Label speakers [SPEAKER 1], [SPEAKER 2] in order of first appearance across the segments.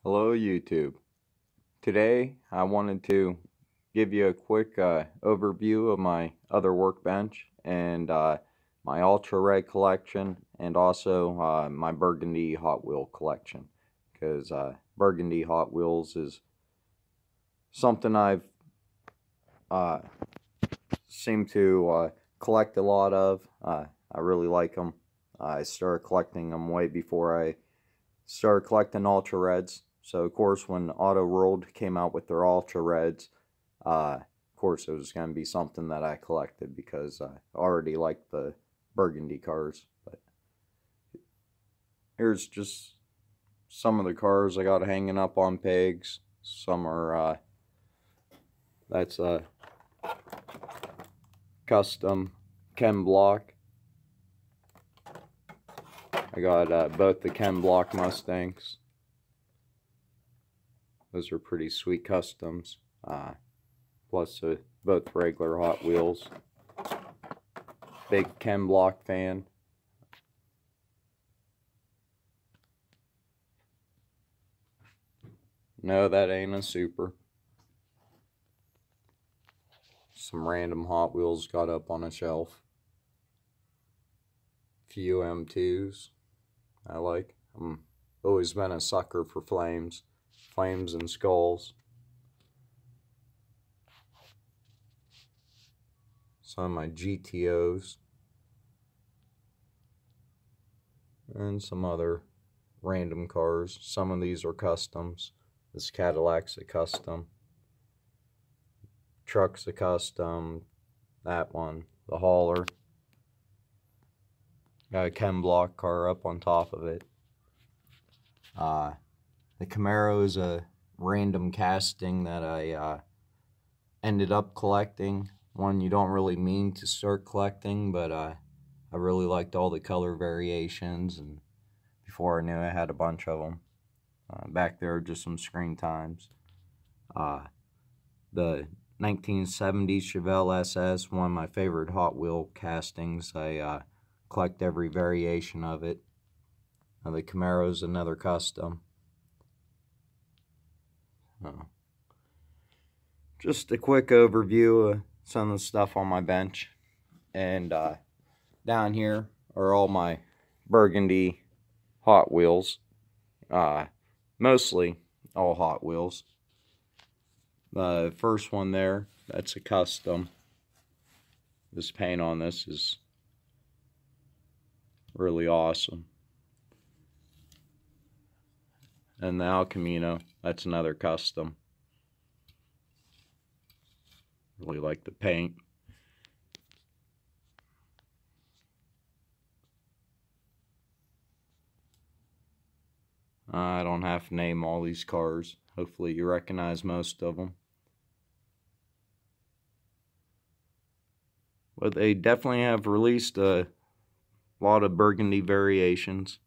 [SPEAKER 1] Hello YouTube. Today I wanted to give you a quick overview of my other workbench and my Ultra Red collection and also my Burgundy Hot Wheel collection, because Burgundy Hot Wheels is something I've uh, seemed to collect a lot of. I really like them. I started collecting them way before I started collecting Ultra Reds. So of course when Autoworld came out with their Ultra Reds, of course it was going to be something that I collected because I already liked the burgundy cars. But here's just some of the cars I got hanging up on pegs. Some are that's a custom chem block. I got both the chem block Mustangs. Those are pretty sweet customs. Plus both regular Hot Wheels. Big chem block fan. No, that ain't a super. Some random Hot Wheels got up on a shelf. Few M2s I like. I'm always been a sucker for flames and skulls. Some of my GTOs and some other random cars. Some of these are customs. This Cadillac's a custom. Truck's a custom. That one, the hauler. Got a chem block car up on top of it. The Camaro is a random casting that I ended up collecting. One you don't really mean to start collecting, but I really liked all the color variations, and before I knew I had a bunch of them. Back there are just some screen times. The 1970s Chevelle SS, one of my favorite Hot Wheel castings. I collect every variation of it. The Camaro's another custom. Just a quick overview of some of the stuff on my bench. And down here are all my burgundy Hot Wheels. Mostly all Hot Wheels. The first one there, that's a custom. This paint on this is really awesome. And the El Camino, that's another custom. Really like the paint. I don't have to name all these cars. Hopefully you recognize most of them. But they definitely have released a lot of burgundy variations.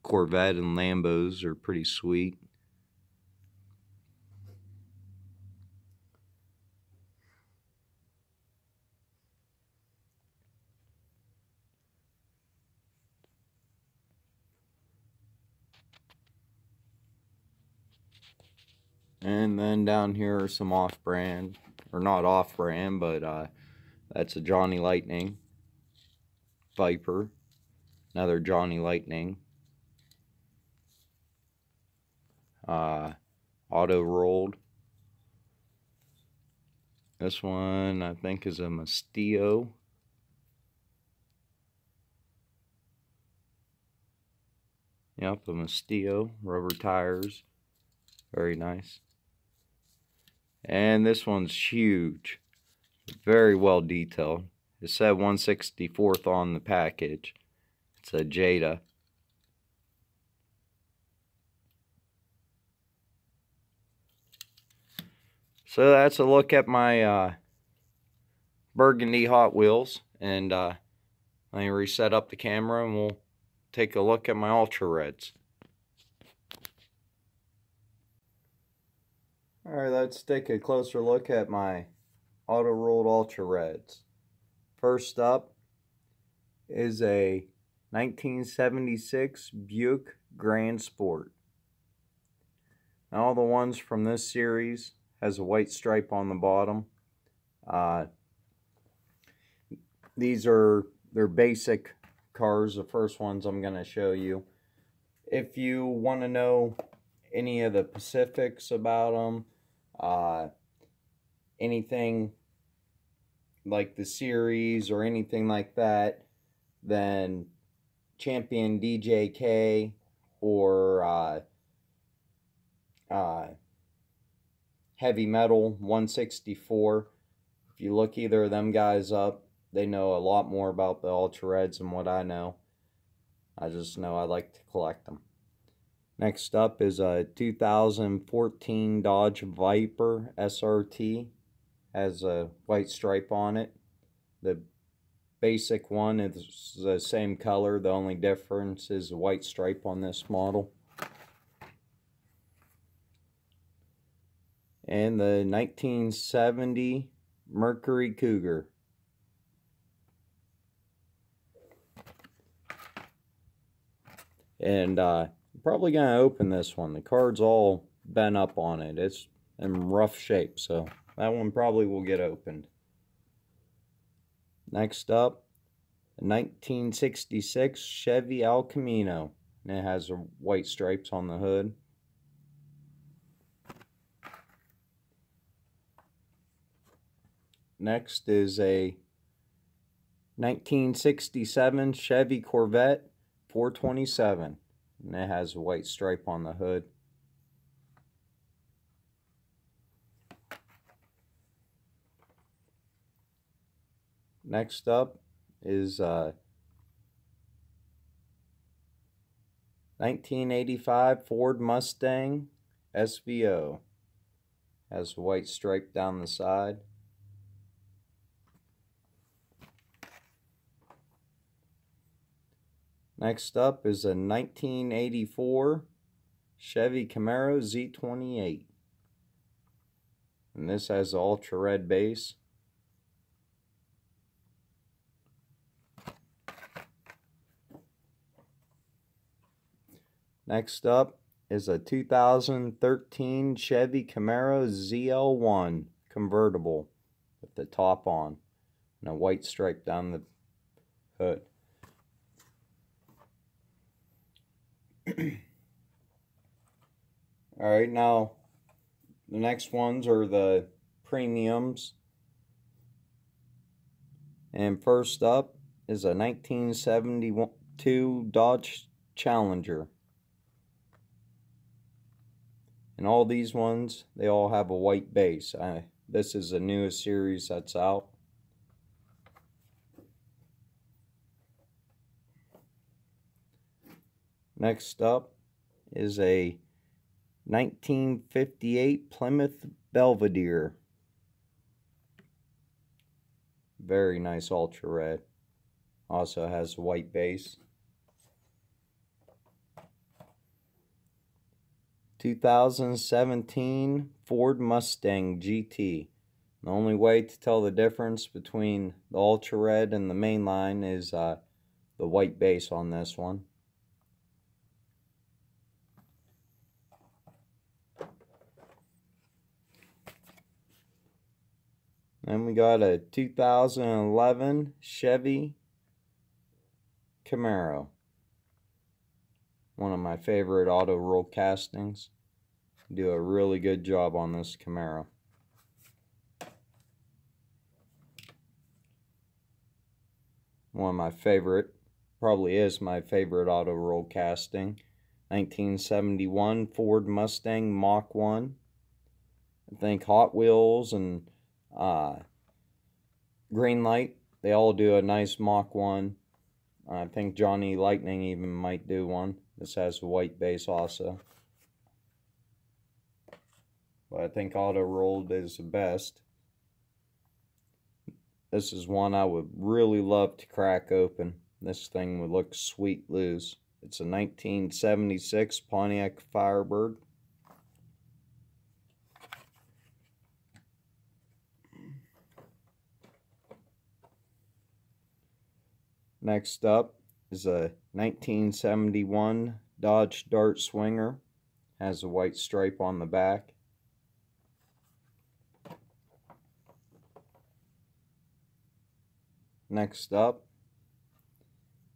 [SPEAKER 1] Corvette and Lambos are pretty sweet. And then down here are some off-brand, or not off-brand, but that's a Johnny Lightning Viper, another Johnny Lightning, Autoworld. This one I think is a Mastillo. Yep, a Mastillo, rubber tires, very nice. And this one's huge, very well detailed. It said 1/64 on the package. It's a Jada. So that's a look at my burgundy Hot Wheels, and let me reset up the camera and we'll take a look at my Ultra Reds. Alright, let's take a closer look at my Autoworld Ultra Reds. First up is a 1976 Buick Grand Sport. Now, all the ones from this series has a white stripe on the bottom. These are their basic cars, the first ones I'm going to show you. If you want to know any of the specifics about them, anything like the series or anything like that, then Champion DJK or Heavy Metal 164. If you look either of them guys up, they know a lot more about the Ultra Reds than what I know. I just know I like to collect them. Next up is a 2014 Dodge Viper SRT. Has a white stripe on it. The basic one is the same color. The only difference is the white stripe on this model. And the 1970 Mercury Cougar. And I'm probably going to open this one. The card's all bent up on it. It's in rough shape, so that one probably will get opened. Next up, a 1966 Chevy El Camino. And it has white stripes on the hood. Next is a 1967 Chevy Corvette 427, and it has a white stripe on the hood. Next up is 1985 Ford Mustang SVO. Has a white stripe down the side. Next up is a 1984 Chevy Camaro Z28. And this has an ultra red base. Next up is a 2013 Chevy Camaro ZL1 convertible with the top on and a white stripe down the hood. Alright, now the next ones are the premiums. And first up is a 1972 Dodge Challenger. And all these ones, they all have a white base. This is the newest series that's out. Next up is a 1958 Plymouth Belvedere. Very nice ultra red. Also has a white base. 2017 Ford Mustang GT. The only way to tell the difference between the ultra red and the mainline is the white base on this one. Then we got a 2011 Chevy Camaro. One of my favorite Autoworld castings. Do a really good job on this Camaro. One of my favorite, probably is my favorite Autoworld casting. 1971 Ford Mustang Mach 1. I think Hot Wheels and Greenlight, they all do a nice Mach 1. I think Johnny Lightning even might do one. This has a white base also. But I think Autoworld is the best. This is one I would really love to crack open. This thing would look sweet loose. It's a 1976 Pontiac Firebird. Next up is a 1971 Dodge Dart Swinger. Has a white stripe on the back. Next up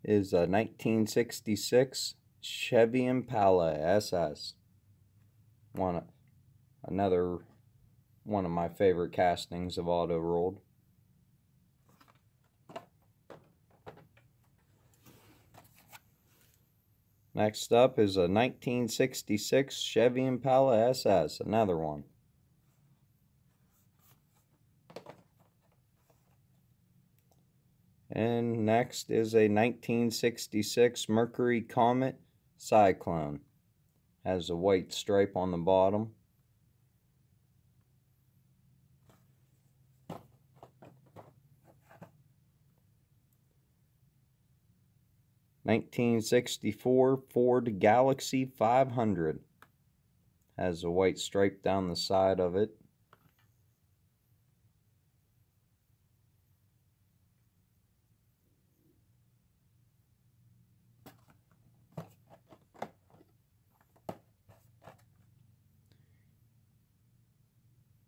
[SPEAKER 1] is a 1966 Chevy Impala SS. Another one of my favorite castings of Autoworld. Next up is a 1966 Chevy Impala SS, another one. And next is a 1966 Mercury Comet Cyclone. Has a white stripe on the bottom. (1964) Ford Galaxy 500. Has a white stripe down the side of it.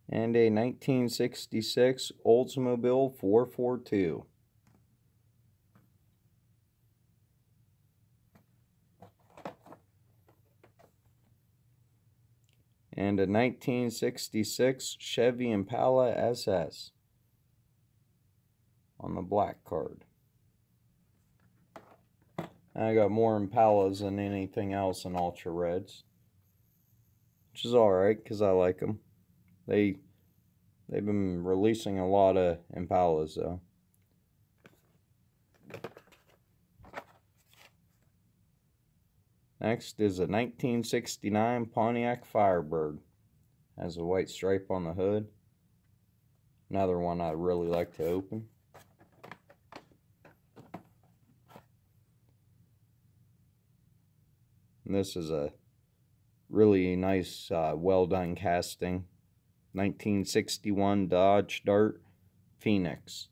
[SPEAKER 1] And a 1966 Oldsmobile 442. And a 1966 Chevy Impala SS on the black card. I got more Impalas than anything else in Ultra Reds, which is alright because I like them. They've been releasing a lot of Impalas though. Next is a 1969 Pontiac Firebird. Has a white stripe on the hood. Another one I really like to open. And this is a really nice, well done casting. 1961 Dodge Dart Phoenix.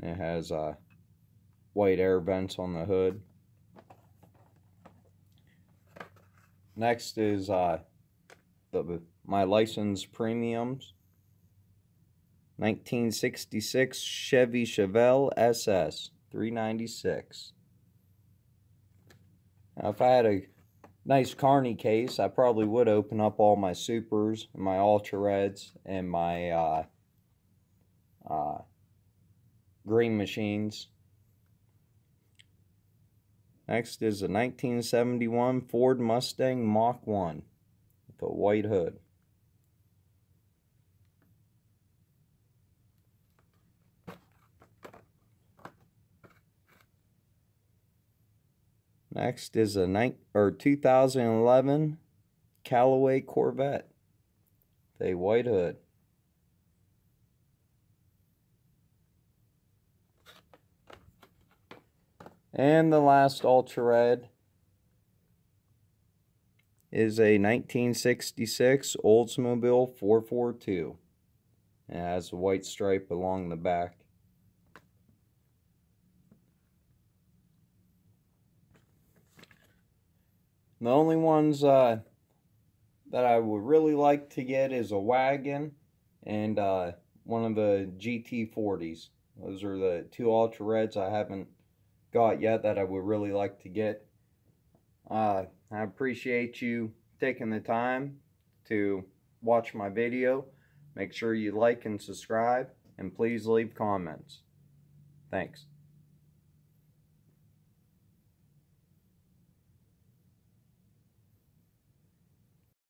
[SPEAKER 1] It has white air vents on the hood. Next is my license premiums. 1966 Chevy Chevelle SS 396. Now, if I had a nice carny case, I probably would open up all my Supers, my Ultra Reds, and my Green Machines. Next is a 1971 Ford Mustang Mach 1 with a white hood. Next is a 2011 Callaway Corvette with a white hood. And the last Ultra Red is a 1966 Oldsmobile 442. It has a white stripe along the back. The only ones that I would really like to get is a wagon and one of the GT40s. Those are the two Ultra Reds I haven't got yet that I would really like to get. I appreciate you taking the time to watch my video. Make sure you like and subscribe, and please leave comments. Thanks.